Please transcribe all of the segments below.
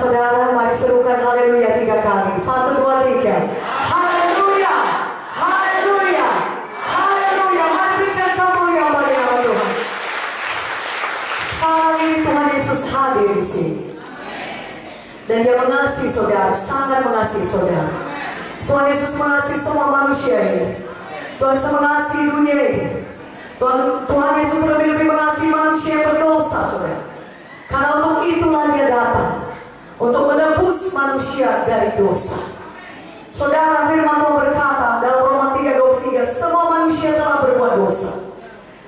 saudara, mari serukan haleluya 3 kali. 1, 2, 3. Haleluya, haleluya, haleluya. Mari berikan kemuliaan bagi nama Tuhan. Sekarang ini Tuhan Yesus hadir di sini. Dan Dia mengasihi saudara, sangat mengasihi saudara. Tuhan Yesus mengasihi semua manusia ini. Tuhan Yesus mengasihi dunia ini. Tuhan Yesus lebih-lebih mengasihi manusia yang berdosa, saudara. Karena untuk itulah Dia datang, untuk menebus manusia dari dosa. Saudara, firman Tuhan berkata dalam Roma 3:23, semua manusia telah berbuat dosa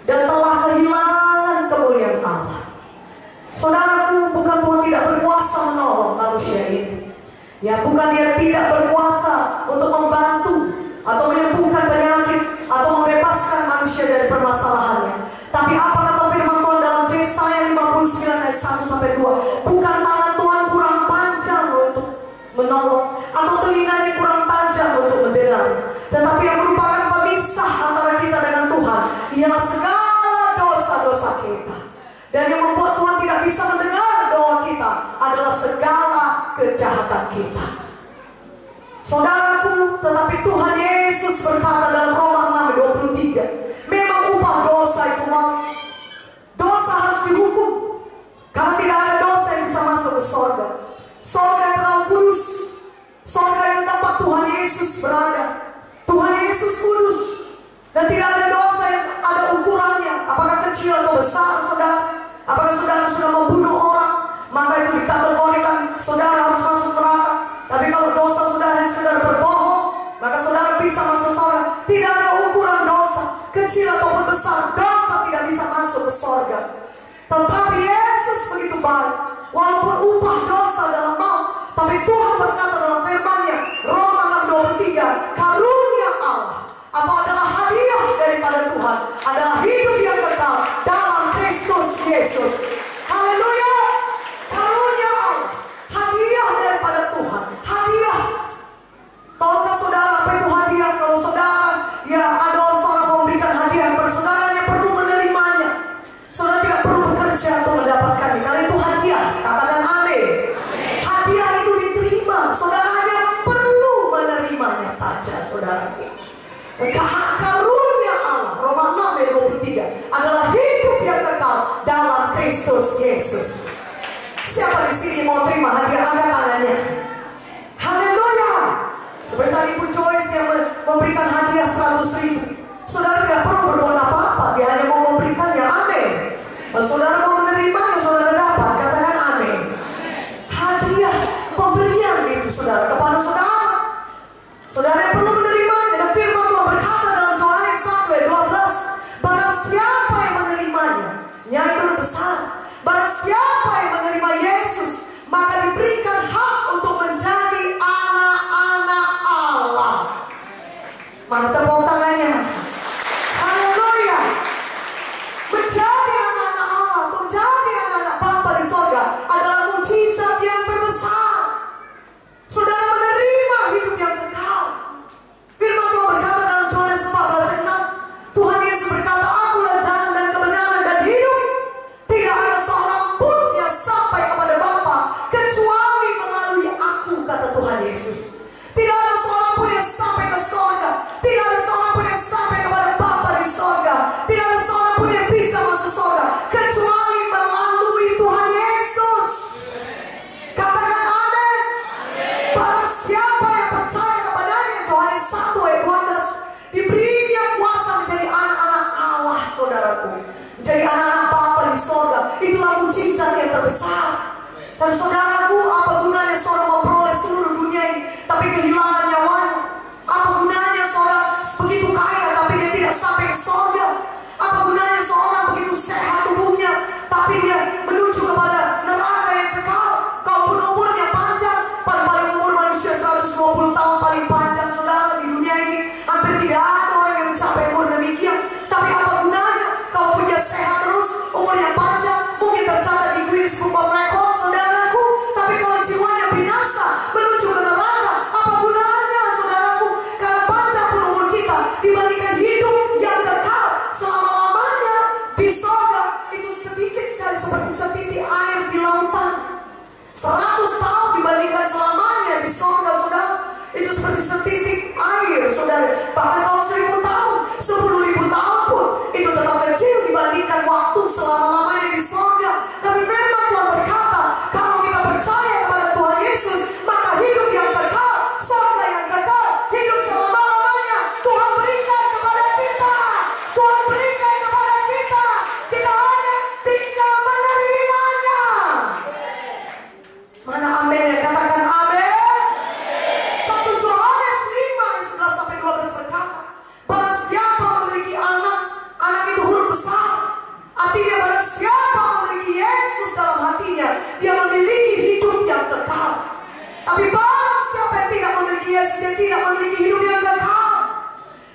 dan telah kehilangan kemuliaan Allah. Saudaraku, bukan Tuhan tidak berkuasa menolong manusia ini. Ya, bukan Dia tidak berkuasa untuk membantu atau menyembuhkan penyakit atau membebaskan manusia dari permasalahannya. Tapi apa kata firman Tuhan dalam Yesaya 59 ayat 1-2? Bukan tangan Tuhan kurang panjang untuk menolong atau telinganya kurang tajam untuk mendengar, tetapi yang merupakan pemisah antara kita dengan Tuhan ialah segala dosa-dosa kita. Dan yang membuat Tuhan tidak bisa mendengar doa kita adalah segala kejahatan kita. Saudaraku, tetapi Tuhan Yesus berkata dalam Roma 6:23, memang upah dosa itu maut. Dosa harus dihukum, karena tidak ada dosa yang bisa masuk ke sorga. Sorga yang terlalu kudus, sorga yang tempat Tuhan Yesus berada. Tuhan Yesus kudus, dan tidak ada dosa yang ada ukurannya, apakah kecil atau besar, saudara. Apakah saudara sudah membunuh orang, maka itu dikategorikan saudara harus masuk neraka. Tapi kalau dosa saudara hanya sekedar berbohong, maka saudara bisa masuk surga. Tidak ada ukuran dosa. yang tidak memiliki hidup yang kekal.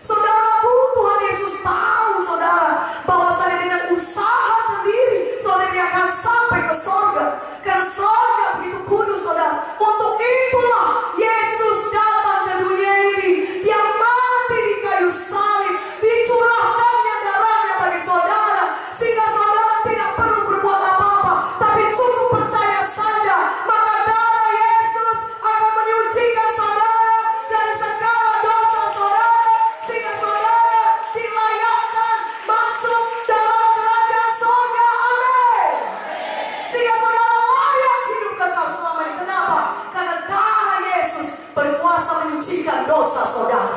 Saudaraku, Tuhan Yesus tahu saudara bahwasanya dengan usaha sendiri saudara akan sampai ke sorga. Karena sorga begitu kudus saudara. Untuk itulah Yesus datang ke dunia ini. Dia mati di kayu salib, dicurahkannya darahnya bagi saudara, sehingga saudara tidak perlu berbuat apa-apa, tapi cukup percaya saja. Maka darah Yesus akan menyucikan saudara dari segala dosa saudara, sehingga saudara dilayakkan masuk dalam kerajaan sorga. Amin. Sehingga saudara layak hidup kekal selamanya. Kenapa? Karena darah Yesus berkuasa menyucikan dosa saudara.